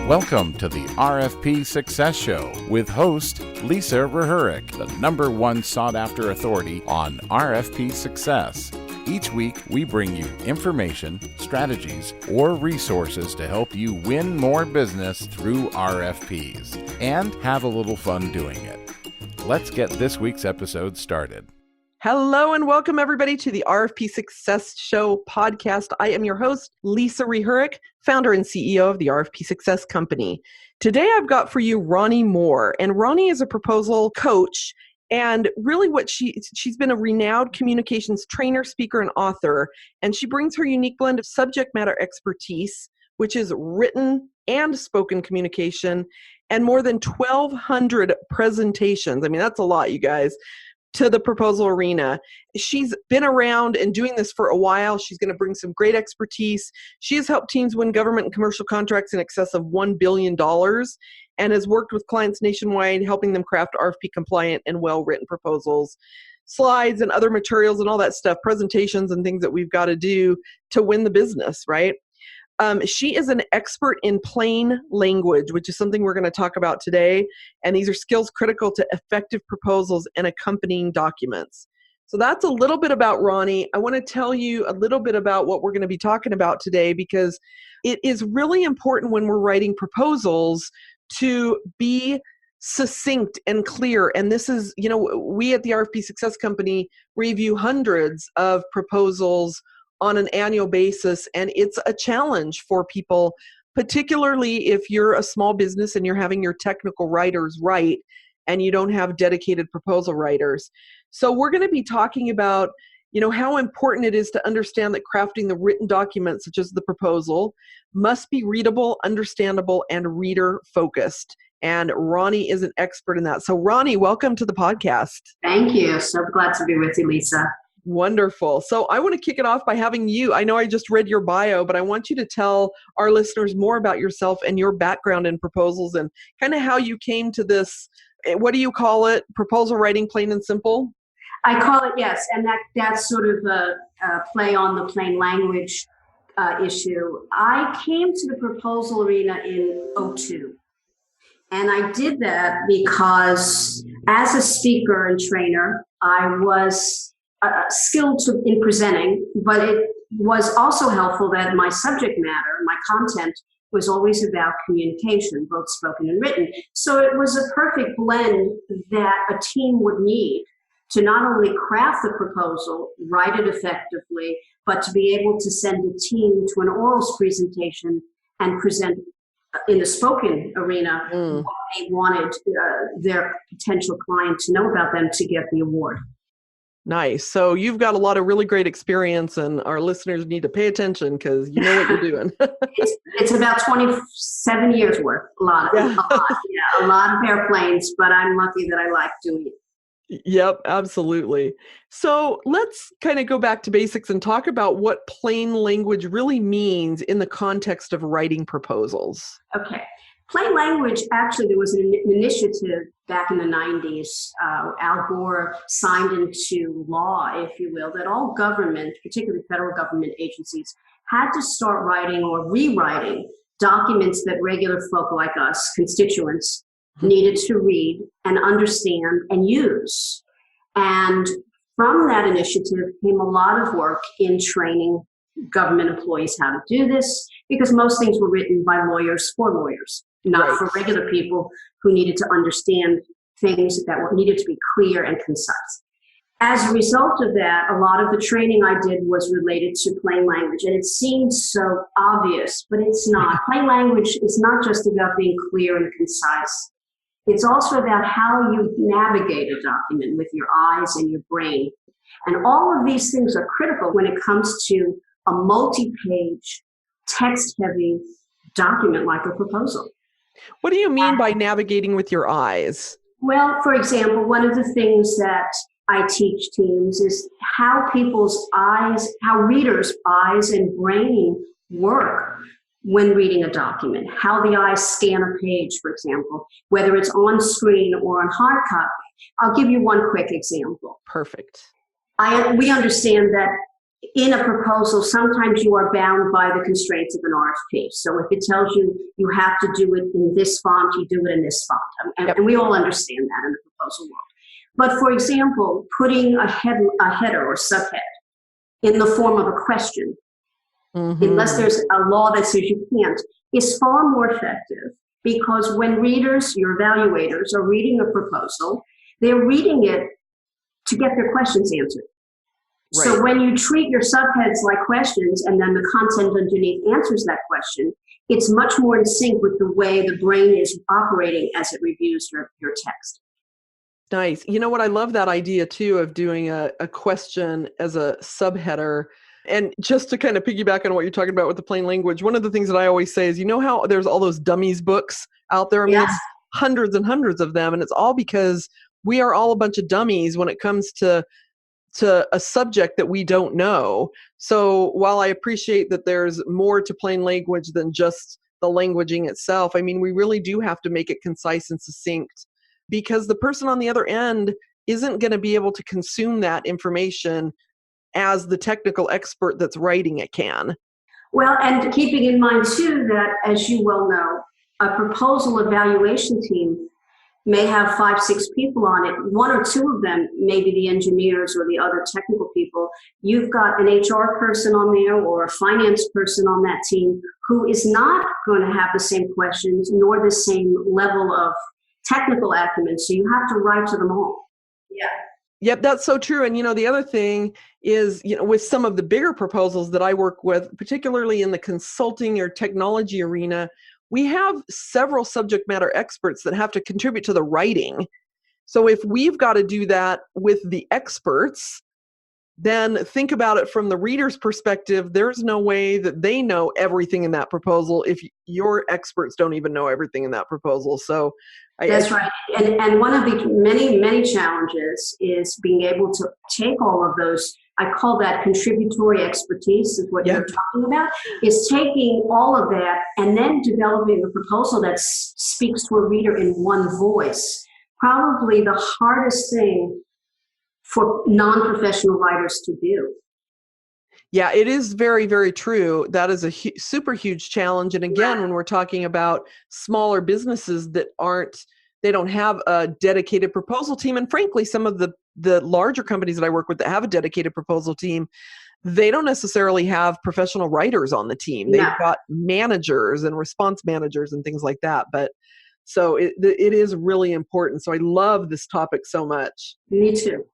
Welcome to the RFP Success Show with host Lisa Rehurik, the #1 sought-after authority on RFP success. Each week, we bring you information, strategies, or resources to help you win more business through RFPs and have a little fun doing it. Let's get this week's episode started. Hello and welcome everybody to the RFP Success Show podcast. I am your host, Lisa Rehurik, founder and CEO of the RFP Success Company. Today I've got for you Ronnie Moore, and Ronnie is a proposal coach, and really what she's been a renowned communications trainer, speaker, and author, and she brings her unique blend of subject matter expertise, which is written and spoken communication, and more than 1,200 presentations. I mean, that's a lot, you guys, to the proposal arena. She's been around and doing this for a while. She's going to bring some great expertise. She has helped teams win government and commercial contracts in excess of $1 billion and has worked with clients nationwide, helping them craft RFP compliant and well-written proposals, slides and other materials and all that stuff, presentations and things that we've got to do to win the business, right? She is an expert in plain language, which is something we're going to talk about today. And these are skills critical to effective proposals and accompanying documents. So that's a little bit about Ronnie. I want to tell you a little bit about what we're going to be talking about today, because it is really important when we're writing proposals to be succinct and clear. And this is, we at the RFP Success Company review hundreds of proposals on an annual basis, and it's a challenge for people, particularly if you're a small business and you're having your technical writers write and you don't have dedicated proposal writers. So we're going to be talking about, how important it is to understand that crafting the written document, such as the proposal, must be readable, understandable, and reader focused. And Ronnie is an expert in that. So Ronnie, welcome to the podcast. Thank you. So glad to be with you, Lisa. Wonderful. So I want to kick it off by having you. I know I just read your bio, but I want you to tell our listeners more about yourself and your background in proposals and kind of how you came to this. What do you call it? Proposal writing, plain and simple? I call it, yes. And that's sort of a play on the plain language issue. I came to the proposal arena in 2002. And I did that because as a speaker and trainer, I was skilled in presenting, but it was also helpful that my subject matter, my content, was always about communication, both spoken and written. So it was a perfect blend that a team would need to not only craft the proposal, write it effectively, but to be able to send a team to an orals presentation and present in the spoken arena what they wanted their potential client to know about them to get the award. Nice. So you've got a lot of really great experience, and our listeners need to pay attention because you know what you're doing. It's about 27 years worth. A lot of airplanes, but I'm lucky that I like doing it. Yep, absolutely. So let's kind of go back to basics and talk about what plain language really means in the context of writing proposals. Okay. Plain language, actually, there was an initiative back in the 90s. Al Gore signed into law, if you will, that all government, particularly federal government agencies, had to start writing or rewriting documents that regular folk like us, constituents, needed to read and understand and use. And from that initiative came a lot of work in training government employees how to do this, because most things were written by lawyers for lawyers, not for regular people who needed to understand things that needed to be clear and concise. As a result of that, a lot of the training I did was related to plain language, and it seems so obvious, but it's not. Plain language is not just about being clear and concise. It's also about how you navigate a document with your eyes and your brain. And all of these things are critical when it comes to a multi-page, text-heavy document like a proposal. What do you mean by navigating with your eyes? Well, for example, one of the things that I teach teams is how people's eyes, how readers' eyes and brain work when reading a document, how the eyes scan a page, for example, whether it's on screen or on hard copy. I'll give you one quick example. Perfect. We understand that in a proposal, sometimes you are bound by the constraints of an RFP. So if it tells you you have to do it in this font, you do it in this font. And we all understand that in the proposal world. But for example, putting a header or subhead in the form of a question, unless there's a law that says you can't, is far more effective, because when readers, your evaluators, are reading a proposal, they're reading it to get their questions answered. Right. So when you treat your subheads like questions and then the content underneath answers that question, it's much more in sync with the way the brain is operating as it reviews your text. Nice. You know what? I love that idea too of doing a question as a subheader. And just to kind of piggyback on what you're talking about with the plain language, one of the things that I always say is, you know how there's all those dummies books out there? I mean, there's hundreds and hundreds of them. And it's all because we are all a bunch of dummies when it comes to a subject that we don't know. So while I appreciate that there's more to plain language than just the languaging itself, I mean, we really do have to make it concise and succinct, because the person on the other end isn't going to be able to consume that information as the technical expert that's writing it can. Well, and keeping in mind too that, as you well know, a proposal evaluation team may have 5-6 people on it. 1 or 2 of them may be the engineers or the other technical people. You've got an HR person on there or a finance person on that team who is not going to have the same questions nor the same level of technical acumen. So you have to write to them all. Yeah. Yep, that's so true. And, the other thing is, with some of the bigger proposals that I work with, particularly in the consulting or technology arena, we have several subject matter experts that have to contribute to the writing. So if we've got to do that with the experts, then think about it from the reader's perspective. There's no way that they know everything in that proposal if your experts don't even know everything in that proposal. So that's right. And one of the many, many challenges is being able to take all of those, I call that contributory expertise, is what you're talking about, is taking all of that and then developing a proposal that speaks to a reader in one voice. Probably the hardest thing for non-professional writers to do. Yeah, it is very, very true. That is a super huge challenge. And again, when we're talking about smaller businesses that they don't have a dedicated proposal team. And frankly, some of the larger companies that I work with that have a dedicated proposal team, they don't necessarily have professional writers on the team. They've got managers and response managers and things like that. But so it is really important. So I love this topic so much. Me too.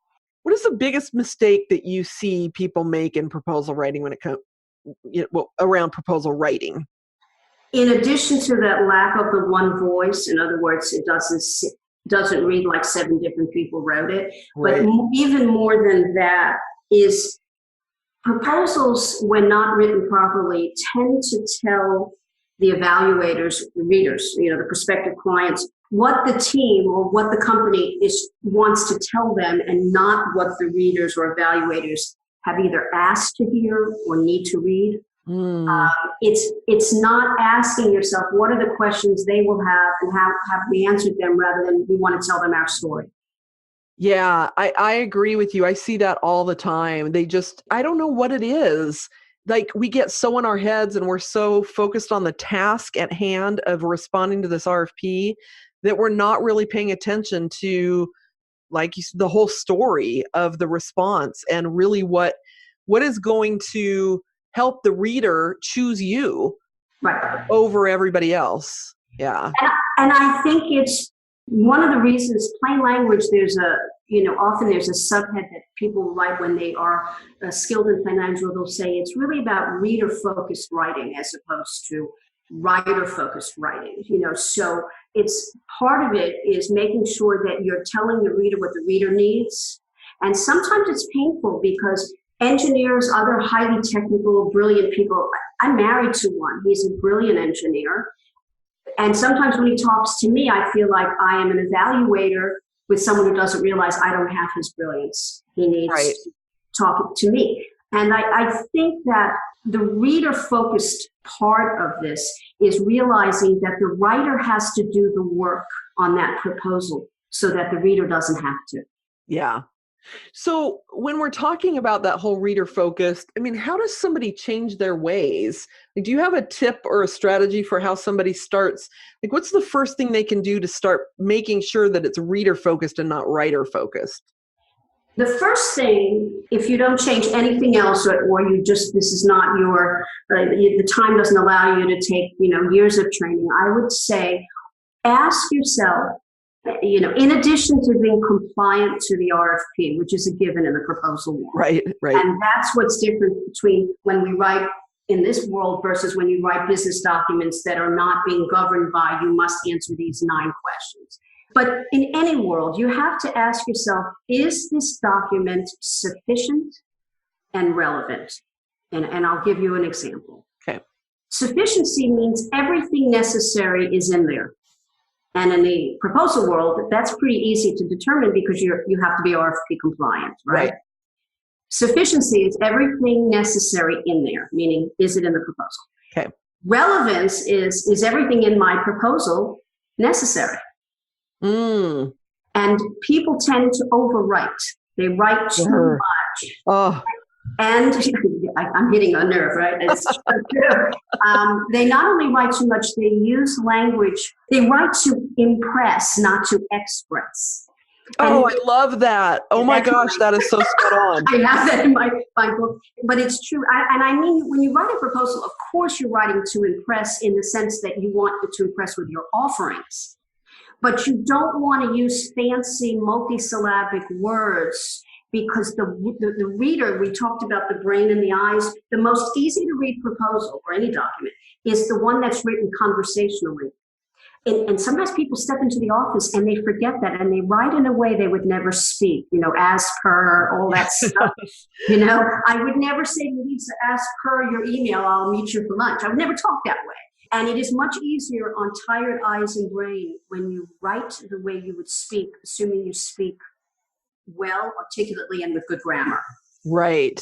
What is the biggest mistake that you see people make in proposal writing when it comes, around proposal writing? In addition to that lack of the one voice, in other words, it doesn't read like 7 different people wrote it. Right. But even more than that is proposals, when not written properly, tend to tell the evaluators, the readers, the prospective clients, what the team or what the company wants to tell them, and not what the readers or evaluators have either asked to hear or need to read. It's not asking yourself what are the questions they will have and how have we answered them, rather than we want to tell them our story. Yeah, I agree with you. I see that all the time. I don't know what it is. Like, we get so in our heads and we're so focused on the task at hand of responding to this RFP that we're not really paying attention to, like, the whole story of the response and really what is going to help the reader choose you over everybody else. Yeah. And I think it's one of the reasons, plain language, often there's a subhead that people write when they are skilled in plain language, where they'll say it's really about reader-focused writing as opposed to writer-focused writing. So it's part of it is making sure that you're telling the reader what the reader needs. And sometimes it's painful because engineers, other highly technical, brilliant people, I'm married to one. He's a brilliant engineer. And sometimes when he talks to me, I feel like I am an evaluator with someone who doesn't realize I don't have his brilliance. He needs to talk to me. And I think that the reader-focused part of this is realizing that the writer has to do the work on that proposal so that the reader doesn't have to. Yeah. So when we're talking about that whole reader focused, I mean, how does somebody change their ways? Like, do you have a tip or a strategy for how somebody starts? Like, what's the first thing they can do to start making sure that it's reader focused and not writer focused? The first thing, if you don't change anything else, or you just, this is not your, the time doesn't allow you to take, years of training, I would say, ask yourself, in addition to being compliant to the RFP, which is a given in the proposal world. Right. And that's what's different between when we write in this world versus when you write business documents that are not being governed by, you must answer these 9 questions. But in any world, you have to ask yourself, is this document sufficient and relevant? And I'll give you an example. Okay. Sufficiency means everything necessary is in there. And in the proposal world, that's pretty easy to determine because you have to be RFP compliant, right? Sufficiency is everything necessary in there, meaning is it in the proposal? Okay. Relevance is everything in my proposal necessary? And people tend to overwrite. They write too much. Oh. And I'm hitting a nerve, right? It's true. They not only write too much, they use language. They write to impress, not to express. Oh, I love that. Oh my gosh, that is so spot on. I have that in my book, but it's true. I mean, when you write a proposal, of course you're writing to impress in the sense that you want to impress with your offerings. But you don't want to use fancy multisyllabic words because the reader, we talked about the brain and the eyes, the most easy to read proposal or any document is the one that's written conversationally. And sometimes people step into the office and they forget that and they write in a way they would never speak, as per, all that stuff. I would never say, Lisa, as per your email, I'll meet you for lunch. I would never talk that way. And it is much easier on tired eyes and brain when you write the way you would speak, assuming you speak well, articulately, and with good grammar. Right.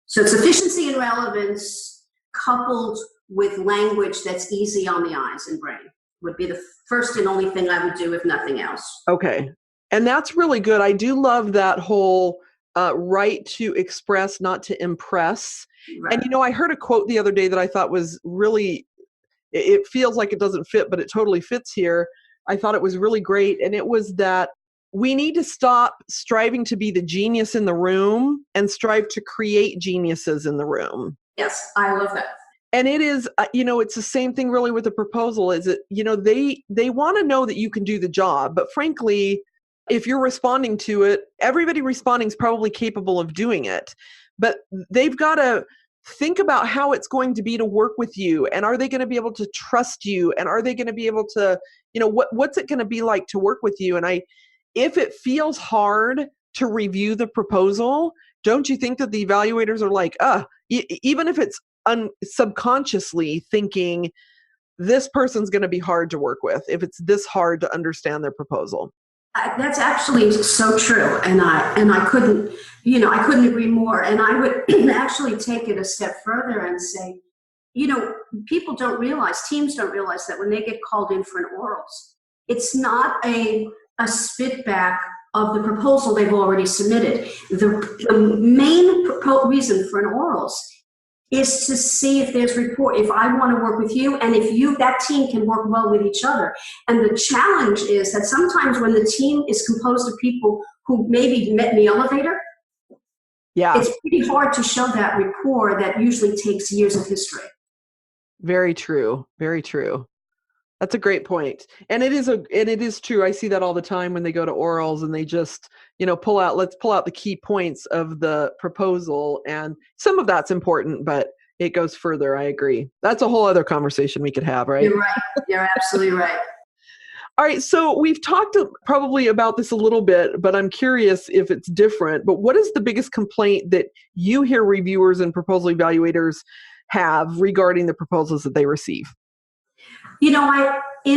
So it's efficiency and relevance coupled with language that's easy on the eyes and brain would be the first and only thing I would do, if nothing else. Okay. And that's really good. I do love that whole right to express, not to impress. Right. And, I heard a quote the other day that I thought was really, it feels like it doesn't fit, but it totally fits here. I thought it was really great. And it was that we need to stop striving to be the genius in the room and strive to create geniuses in the room. Yes, I love that. And it is, it's the same thing really with the proposal is that, they want to know that you can do the job. But frankly, if you're responding to it, everybody responding is probably capable of doing it. But they've got to think about how it's going to be to work with you. And are they going to be able to trust you? And are they going to be able to, what's it going to be like to work with you? And if it feels hard to review the proposal, don't you think that the evaluators are like, even if it's subconsciously thinking this person's going to be hard to work with if it's this hard to understand their proposal? That's actually so true, and I couldn't agree more. And I would actually take it a step further and say, people don't realize, teams don't realize that when they get called in for an orals, it's not a spitback of the proposal they've already submitted. The main reason for an orals is to see if there's rapport, if I want to work with you, and if that team can work well with each other. And the challenge is that sometimes when the team is composed of people who maybe met in the elevator, it's pretty hard to show that rapport that usually takes years of history. Very true. Very true. That's a great point. And it is true. I see that all the time when they go to orals and they just, let's pull out the key points of the proposal. And some of that's important, but it goes further. I agree. That's a whole other conversation we could have, right? You're right. You're absolutely right. All right. So we've talked probably about this a little bit, but I'm curious if it's different. But what is the biggest complaint that you hear reviewers and proposal evaluators have regarding the proposals that they receive? In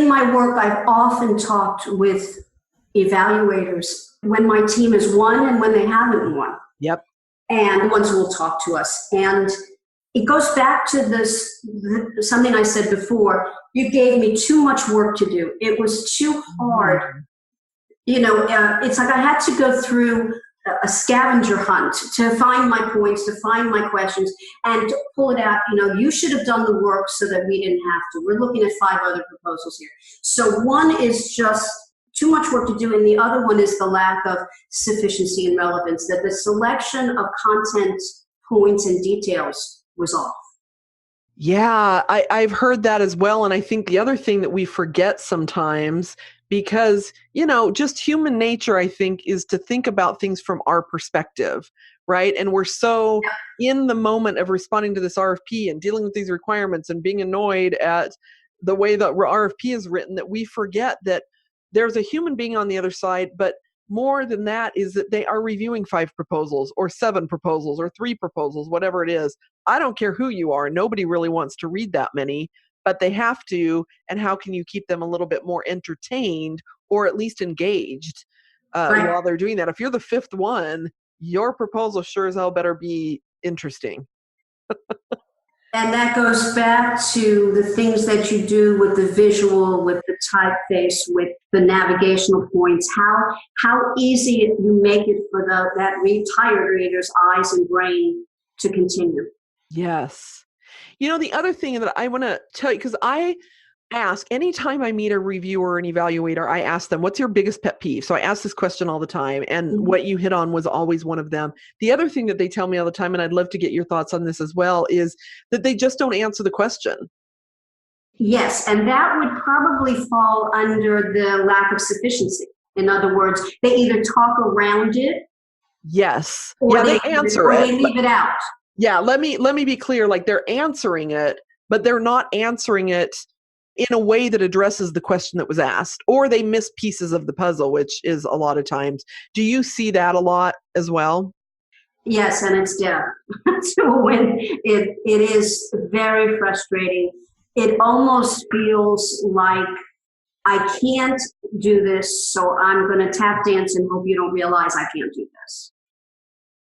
my work, I've often talked with evaluators when my team has won and when they haven't won. Yep. And the ones who will talk to us. And it goes back to something I said before. You gave me too much work to do. It was too hard. It's like I had to go through a scavenger hunt to find my points, to find my questions, and to pull it out. You should have done the work so that we didn't have to. We're looking at 5 other proposals here. So one is just too much work to do, and the other one is the lack of sufficiency and relevance, that the selection of content, points, and details was off. Yeah, I've heard that as well. And I think the other thing that we forget sometimes, because, just human nature, I think, is to think about things from our perspective, right? And we're so in the moment of responding to this RFP and dealing with these requirements and being annoyed at the way that RFP is written that we forget that there's a human being on the other side. But more than that is that they are reviewing 5 proposals or 7 proposals or 3 proposals, whatever it is. I don't care who you are. Nobody really wants to read that many, but they have to. And how can you keep them a little bit more entertained or at least engaged while they're doing that? If you're the 5th one, your proposal sure as hell better be interesting. And that goes back to the things that you do with the visual, with the typeface, with the navigational points, how easy you make it for that tired reader's eyes and brain to continue. Yes. The other thing that I want to tell you, because I ask anytime I meet a reviewer or an evaluator, I ask them, what's your biggest pet peeve? So I ask this question all the time, and what you hit on was always one of them. The other thing that they tell me all the time, and I'd love to get your thoughts on this as well, is that they just don't answer the question. Yes, and that would probably fall under the lack of sufficiency. In other words, they either talk around it. Yes. Or they answer or it. They leave it out. Yeah, let me be clear. Like, they're answering it, but they're not answering it in a way that addresses the question that was asked, or they miss pieces of the puzzle, which is a lot of times. Do you see that a lot as well? Yes, and it's death. So when it is very frustrating. It almost feels like I can't do this, so I'm going to tap dance and hope you don't realize I can't do this.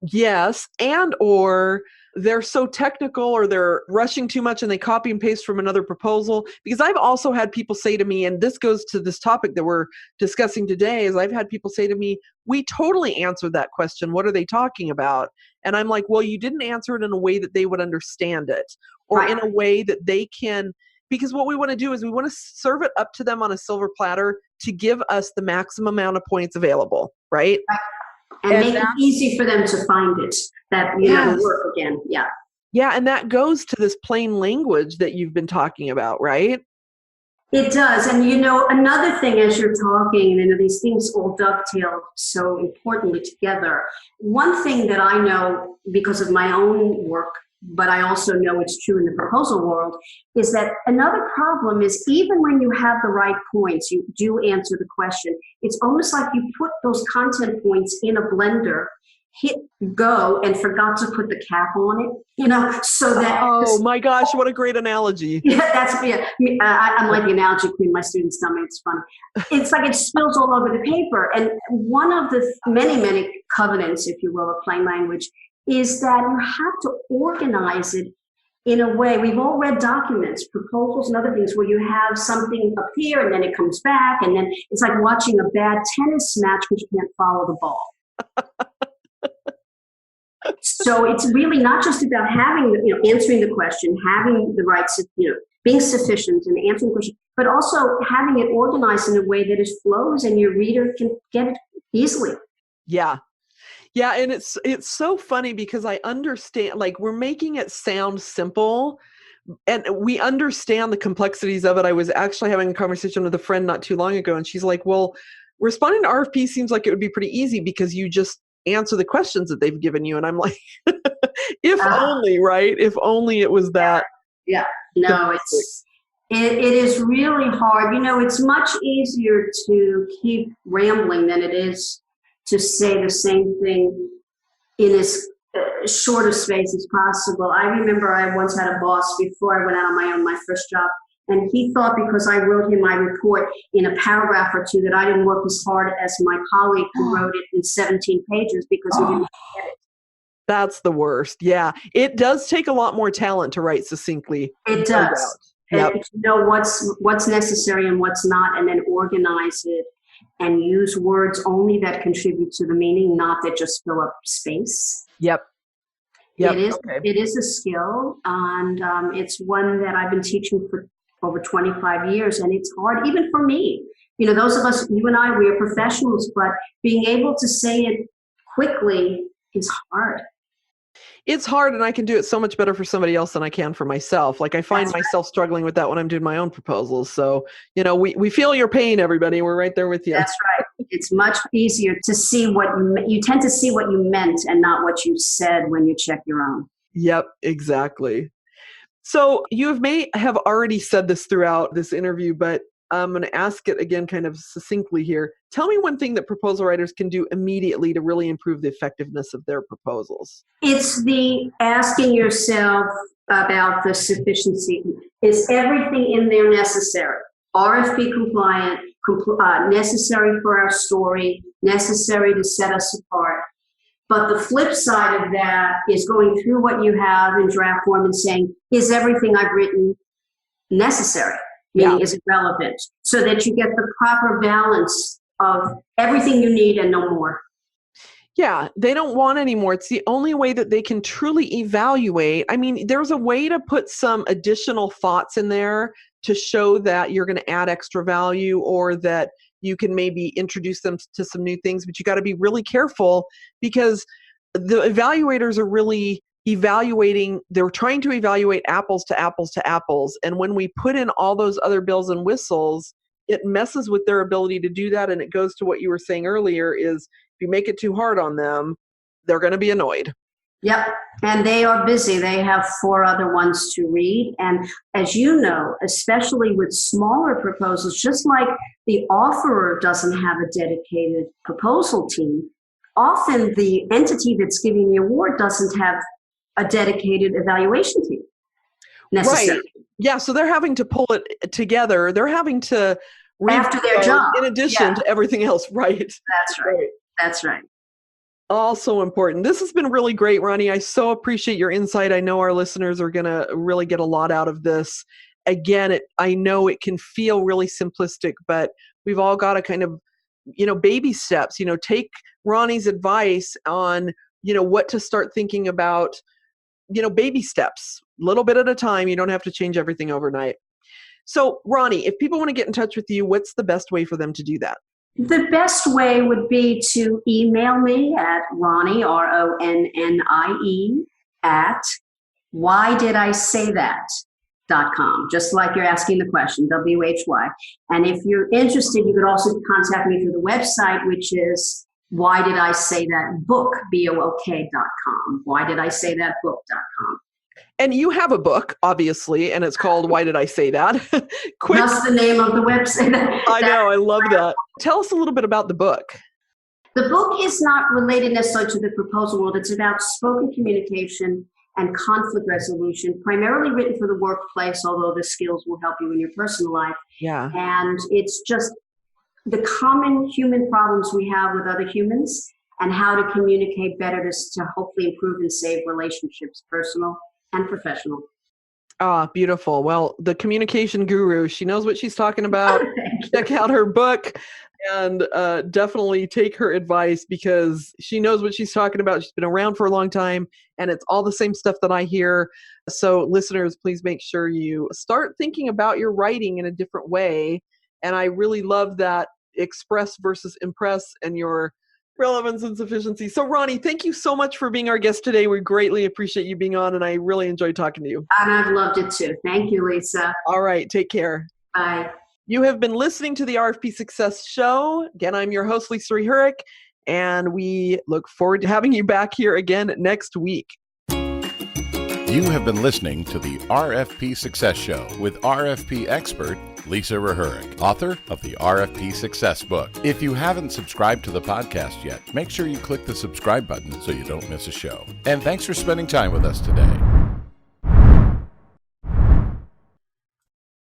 Yes, and or they're so technical or they're rushing too much and they copy and paste from another proposal. Because I've also had people say to me, and this goes to this topic that we're discussing today, is I've had people say to me, we totally answered that question. What are they talking about? And I'm like, well, you didn't answer it in a way that they would understand it, or in a way that they can, because what we want to do is we want to serve it up to them on a silver platter to give us the maximum amount of points available, right? And make it easy for them to find it, to work again. Yeah. Yeah, and that goes to this plain language that you've been talking about, right? It does. And another thing as you're talking, and these things all dovetail so importantly together. One thing that I know because of my own work, but I also know it's true in the proposal world, is that another problem is even when you have the right points, you do answer the question. It's almost like you put those content points in a blender, hit go, and forgot to put the cap on it, so that. Oh my gosh, what a great analogy. I'm like the analogy queen. My students tell me it's funny. It's like it spills all over the paper. And one of the many, many covenants, if you will, of plain language, is that you have to organize it in a way. We've all read documents, proposals, and other things where you have something up here and then it comes back, and then it's like watching a bad tennis match because you can't follow the ball. So it's really not just about having, answering the question, having the right, being sufficient and answering the question, but also having it organized in a way that it flows and your reader can get it easily. Yeah. Yeah, and it's so funny because I understand, like, we're making it sound simple and we understand the complexities of it. I was actually having a conversation with a friend not too long ago, and she's like, well, responding to RFP seems like it would be pretty easy because you just answer the questions that they've given you. And I'm like, if only, right? If only it was that. Yeah. No, it is really hard. It's much easier to keep rambling than it is to say the same thing in as short a space as possible. I remember I once had a boss before I went out on my first job, and he thought because I wrote him my report in a paragraph or two that I didn't work as hard as my colleague who wrote it in 17 pages because he didn't get it. That's the worst. Yeah. It does take a lot more talent to write succinctly. It does. And to know what's necessary and what's not, and then organize it. and use words only that contribute to the meaning, not that just fill up space. Yep. It is a skill, and it's one that I've been teaching for over 25 years, and it's hard even for me. Those of us, you and I, we are professionals, but being able to say it quickly is hard. It's hard, and I can do it so much better for somebody else than I can for myself. Like I find myself struggling with that when I'm doing my own proposals. So, we feel your pain, everybody. We're right there with you. That's right. It's much easier to see you tend to see what you meant and not what you said when you check your own. Yep, exactly. So you may have already said this throughout this interview, but I'm going to ask it again kind of succinctly here. Tell me one thing that proposal writers can do immediately to really improve the effectiveness of their proposals. It's the asking yourself about the sufficiency. Is everything in there necessary? RFP compliant, necessary for our story, necessary to set us apart. But the flip side of that is going through what you have in draft form and saying, is everything I've written necessary? Meaning, is it relevant? So that you get the proper balance of everything you need and no more. Yeah, they don't want any more. It's the only way that they can truly evaluate. I mean, there's a way to put some additional thoughts in there to show that you're going to add extra value or that you can maybe introduce them to some new things, but you got to be really careful because the evaluators are really evaluating, they're trying to evaluate apples to apples to apples. And when we put in all those other bells and whistles, it messes with their ability to do that. And it goes to what you were saying earlier is if you make it too hard on them, they're going to be annoyed. Yep. And they are busy. They have 4 other ones to read. And as you know, especially with smaller proposals, just like the offerer doesn't have a dedicated proposal team, often the entity that's giving the award doesn't have a dedicated evaluation team necessarily. Right. Yeah. So they're having to pull it together. They're having to after their job, in addition to everything else. Right. That's right. That's right. Also important. This has been really great, Ronnie. I so appreciate your insight. I know our listeners are going to really get a lot out of this. Again, I know it can feel really simplistic, but we've all got to kind of, baby steps, take Ronnie's advice on, what to start thinking about, baby steps, a little bit at a time. You don't have to change everything overnight. So, Ronnie, if people want to get in touch with you, what's the best way for them to do that? The best way would be to email me at Ronnie, RONNIE, at whydidisaythat.com, just like you're asking the question, WHY. And if you're interested, you could also contact me through the website, which is whydidisaythatbook, BOOK.com, whydidisaythatbook.com. And you have a book, obviously, and it's called Why Did I Say That? That's the name of the website. I know, I love that. Tell us a little bit about the book. The book is not related necessarily to the proposal world. It's about spoken communication and conflict resolution, primarily written for the workplace, although the skills will help you in your personal life. Yeah. And it's just the common human problems we have with other humans and how to communicate better to hopefully improve and save relationships, personal and professional. Ah, beautiful. Well, the communication guru, she knows what she's talking about. Check out her book and definitely take her advice because she knows what she's talking about. She's been around for a long time and it's all the same stuff that I hear. So listeners, please make sure you start thinking about your writing in a different way. And I really love that express versus impress and your relevance and sufficiency. So Ronnie, thank you so much for being our guest today. We greatly appreciate you being on and I really enjoyed talking to you. And I've loved it too. Thank you, Lisa. All right. Take care. Bye. You have been listening to the RFP Success Show. Again, I'm your host, Lisa Reherik, and we look forward to having you back here again next week. You have been listening to the RFP Success Show with RFP expert Lisa Reherik, author of the RFP Success book. If you haven't subscribed to the podcast yet, make sure you click the subscribe button so you don't miss a show. And thanks for spending time with us today.